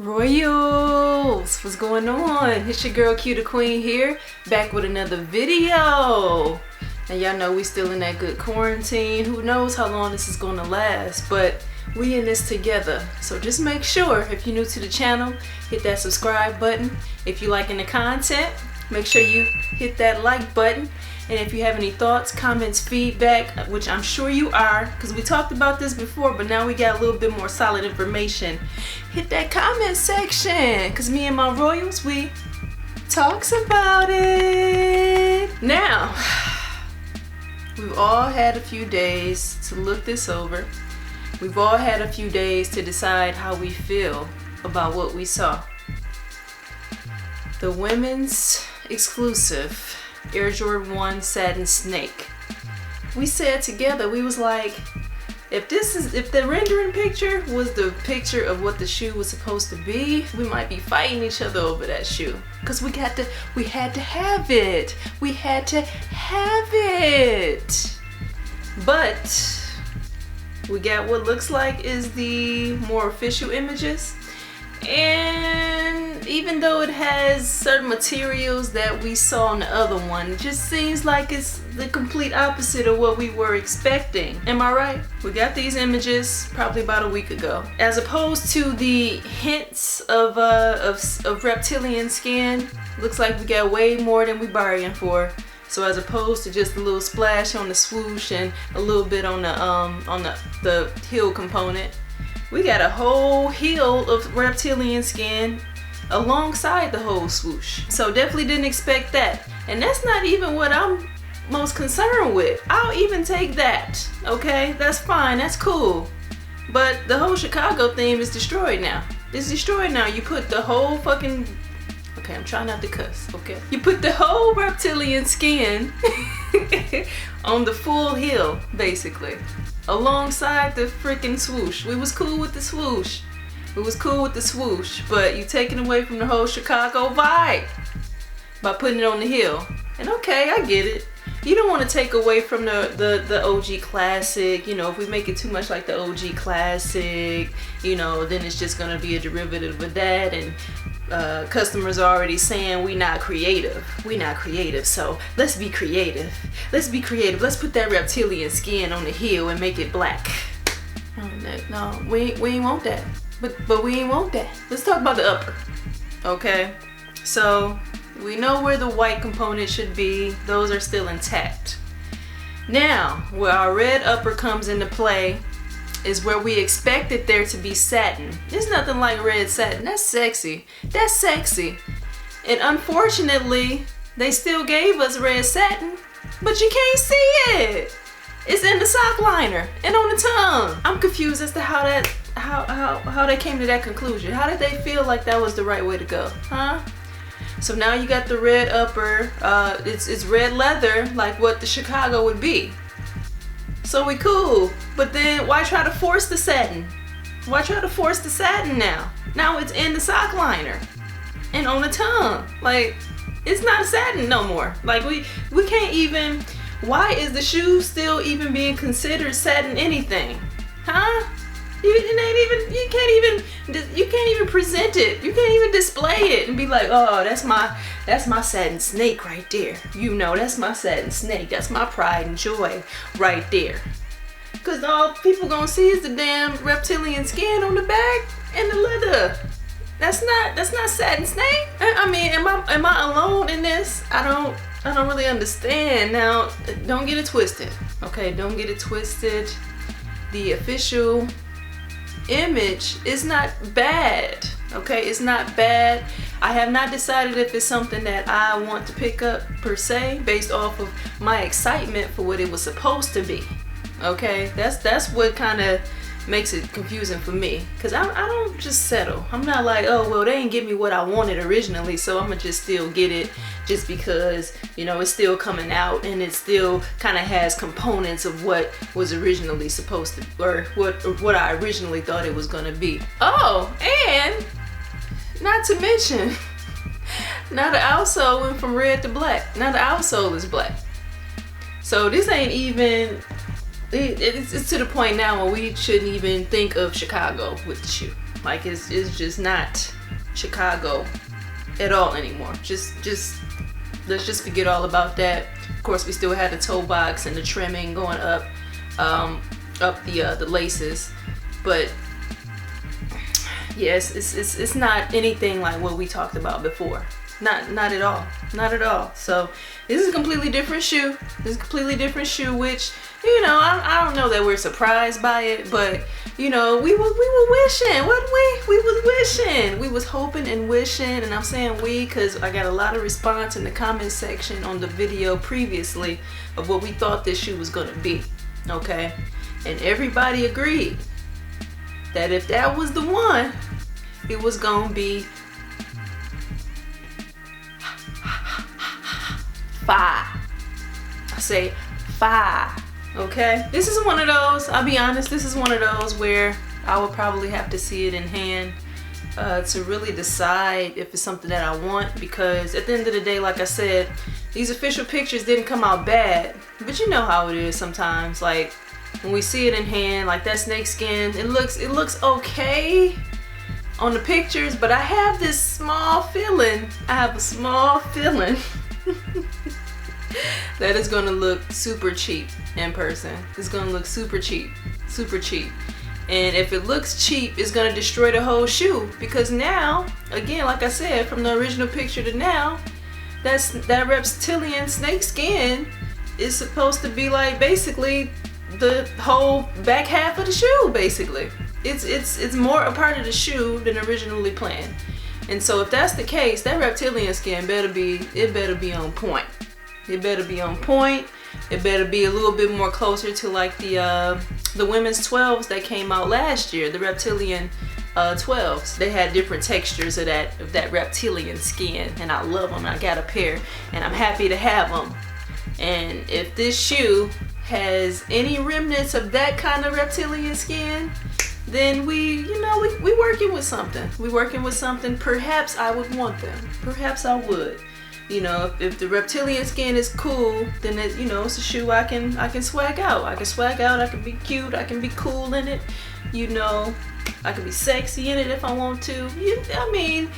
Royals, what's going on? It's your girl QdaQueen here, back with another video. And y'all know we still in that good quarantine. Who knows how long this is gonna last, but we in this together. So just make sure, if you're new to the channel, hit that subscribe button. If you're liking the content, make sure you hit that like button. And if you have any thoughts, comments, feedback, which I'm sure you are, because we talked about this before, but now we got a little bit more solid information, hit that comment section, because me and my Royals, we talks about it. Now, we've all had a few days to look this over. We've all had a few days to decide how we feel about what we saw. The women's exclusive Air Jordan 1 Satin Snake. We said together, we was like, if the rendering picture was the picture of what the shoe was supposed to be, we might be fighting each other over that shoe. Cause we had to have it. We had to have it. But we got what looks like is the more official images. And even though it has certain materials that we saw in the other one, it just seems like it's the complete opposite of what we were expecting. Am I right? We got these images probably about a week ago. As opposed to the hints of reptilian skin, looks like we got way more than we bargained for. So as opposed to just a little splash on the swoosh and a little bit on the heel component, we got a whole heel of reptilian skin alongside the whole swoosh. So definitely didn't expect that. And that's not even what I'm most concerned with. I'll even take that, okay? That's fine, that's cool. But the whole Chicago theme is destroyed now. It's destroyed now. You put the whole fucking, okay, I'm trying not to cuss, okay? You put the whole reptilian skin on the full heel, basically, alongside the freaking swoosh. We was cool with the swoosh. We was cool with the swoosh, but you taking away from the whole Chicago vibe by putting it on the heel. And okay, I get it. You don't want to take away from the OG classic. You know, if we make it too much like the OG classic, you know, then it's just gonna be a derivative of that, and customers are already saying we not creative. We not creative, so let's be creative. Let's be creative. Let's put that reptilian skin on the heel and make it black. No, we ain't want that. But we ain't want that. Let's talk about the upper. Okay, so we know where the white component should be. Those are still intact. Now, where our red upper comes into play is where we expected there to be satin. There's nothing like red satin. That's sexy. That's sexy. And unfortunately, they still gave us red satin, but you can't see it. It's in the sock liner and on the tongue. I'm confused as to how they came to that conclusion. How did they feel like that was the right way to go, huh? So now you got the red upper. It's red leather, like what the Chicago would be. So we cool, but then why try to force the satin? Why try to force the satin now? Now it's in the sock liner and on the tongue. Like, it's not satin no more. Like we can't even. Why is the shoe still even being considered satin anything? Huh? You can't even present it. You can't even display it and be like, oh, that's my satin snake right there. You know, that's my satin snake. That's my pride and joy right there. Cause all people gonna see is the damn reptilian skin on the back and the leather. That's not satin snake. I mean, am I alone in this? I don't really understand. Now, don't get it twisted. Okay, don't get it twisted. The official image is not bad. Okay, it's not bad. I have not decided if it's something that I want to pick up per se, based off of my excitement for what it was supposed to be. Okay, that's what kind of makes it confusing for me, because I don't just settle. I'm not like, oh well, they didn't give me what I wanted originally, so I'm gonna just still get it just because, you know, it's still coming out and it still kind of has components of what was originally supposed to, or what I originally thought it was gonna be. Oh, and not to mention, now the outsole went from red to black. Now the outsole is black. So this ain't even it's to the point now where we shouldn't even think of Chicago with the shoe. Like it's just not Chicago at all anymore. Just let's just forget all about that. Of course, we still had the toe box and the trimming going up the laces, but yes, it's not anything like what we talked about before. Not at all. Not at all. So this is a completely different shoe. This is a completely different shoe, which, you know, I don't know that we're surprised by it, but you know, we were wishing, wasn't we? We was wishing. We was hoping and wishing, and I'm saying we because I got a lot of response in the comment section on the video previously of what we thought this shoe was gonna be. Okay? And everybody agreed that if that was the one, it was gonna be fire. I say fire. Okay, this is one of those, I'll be honest, this is one of those where I would probably have to see it in hand to really decide if it's something that I want, because at the end of the day, like I said, these official pictures didn't come out bad, but you know how it is sometimes. Like when we see it in hand, like that snake skin, it looks okay on the pictures, but I have this small feeling, that it's gonna look super cheap in person. It's gonna look super cheap. And if it looks cheap, it's gonna destroy the whole shoe, because now, again, like I said, from the original picture to now, that reptilian snake skin is supposed to be like basically the whole back half of the shoe, basically. It's more a part of the shoe than originally planned. And so if that's the case, that reptilian skin better be on point. It better be on point. It better be a little bit more closer to like the women's 12s that came out last year, the reptilian 12s. They had different textures of that reptilian skin, and I love them. I got a pair, and I'm happy to have them. And if this shoe has any remnants of that kind of reptilian skin, then we working with something. We working with something. Perhaps I would want them. Perhaps I would. You know, if the reptilian skin is cool, then it's a shoe I can swag out. I can be cute. I can be cool in it. You know, I can be sexy in it if I want to. I mean,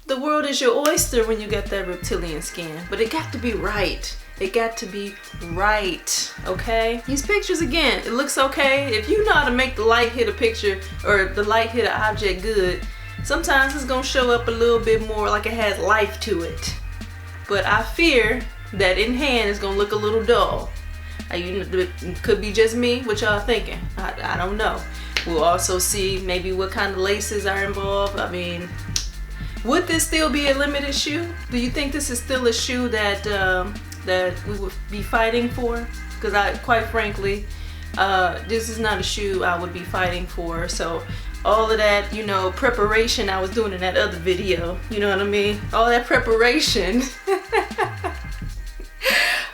the world is your oyster when you got that reptilian skin, but it got to be right. It got to be right, okay? These pictures, again, it looks okay. If you know how to make the light hit a picture or the light hit an object good, sometimes it's gonna show up a little bit more like it has life to it. But I fear that in hand it's gonna look a little dull. It could be just me. What y'all thinking? I don't know. We'll also see maybe what kind of laces are involved. I mean, would this still be a limited shoe? Do you think this is still a shoe that we would be fighting for? Because quite frankly, this is not a shoe I would be fighting for. So all of that, preparation I was doing in that other video, you know what I mean? All that preparation,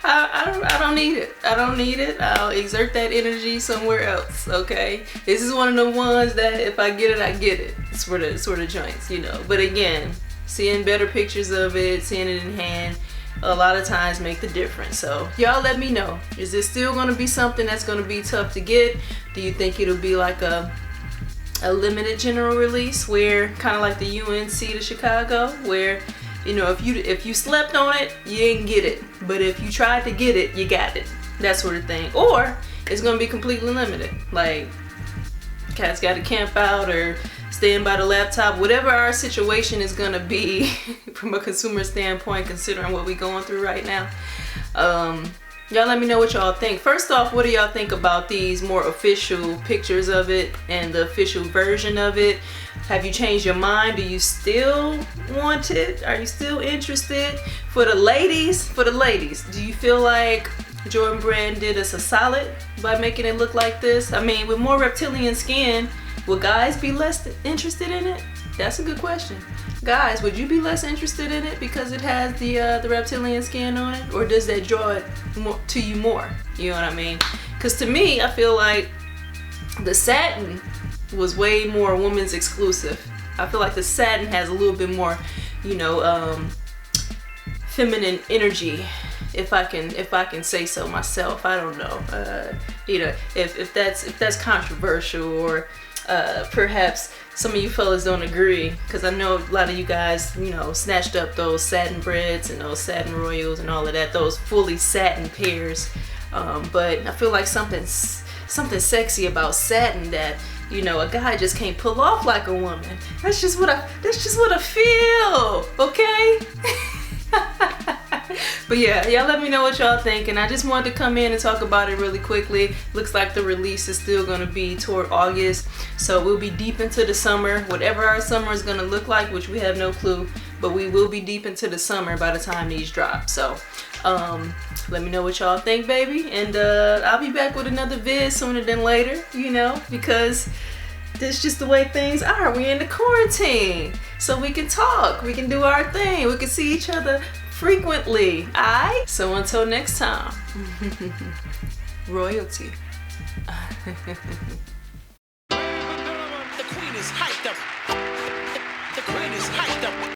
I don't need it. I don't need it. I'll exert that energy somewhere else, okay? This is one of the ones that if I get it, I get it. It's for the sort of joints, But again, seeing better pictures of it, seeing it in hand, a lot of times make the difference. So y'all let me know. Is this still going to be something that's going to be tough to get? Do you think it'll be like a limited general release, where kind of like the UNC to Chicago, where if you slept on it, you didn't get it, but if you tried to get it, you got it, that sort of thing? Or it's going to be completely limited, like cats got to camp out or staying by the laptop, whatever our situation is going to be from a consumer standpoint, considering what we're going through right now. Y'all let me know what y'all think. First off, what do y'all think about these more official pictures of it and the official version of it? Have you changed your mind? Do you still want it? Are you still interested? For the ladies, do you feel like Jordan Brand did us a solid by making it look like this? I mean, with more reptilian skin, will guys be less interested in it? That's a good question. Guys, would you be less interested in it because it has the reptilian skin on it? Or does that draw it to you more? You know what I mean? Because to me, I feel like the satin was way more women's exclusive. I feel like the satin has a little bit more, feminine energy, if I can say so myself. I don't know. If that's controversial, or perhaps some of you fellas don't agree, because I know a lot of you guys, you know, snatched up those satin breads and those satin royals and all of that, those fully satin pairs. But I feel like something sexy about satin that, you know, a guy just can't pull off like a woman. That's just what I feel, okay? But yeah, y'all let me know what y'all think, and I just wanted to come in and talk about it really quickly. Looks like the release is still gonna be toward August, so we'll be deep into the summer, whatever our summer is gonna look like, which we have no clue, but we will be deep into the summer by the time these drop. So let me know what y'all think, baby, and I'll be back with another vid sooner than later, you know, because that's just the way things are. We in the quarantine, so we can talk, we can do our thing, we can see each other frequently. Alright? So until next time, royalty. The queen is hyped up.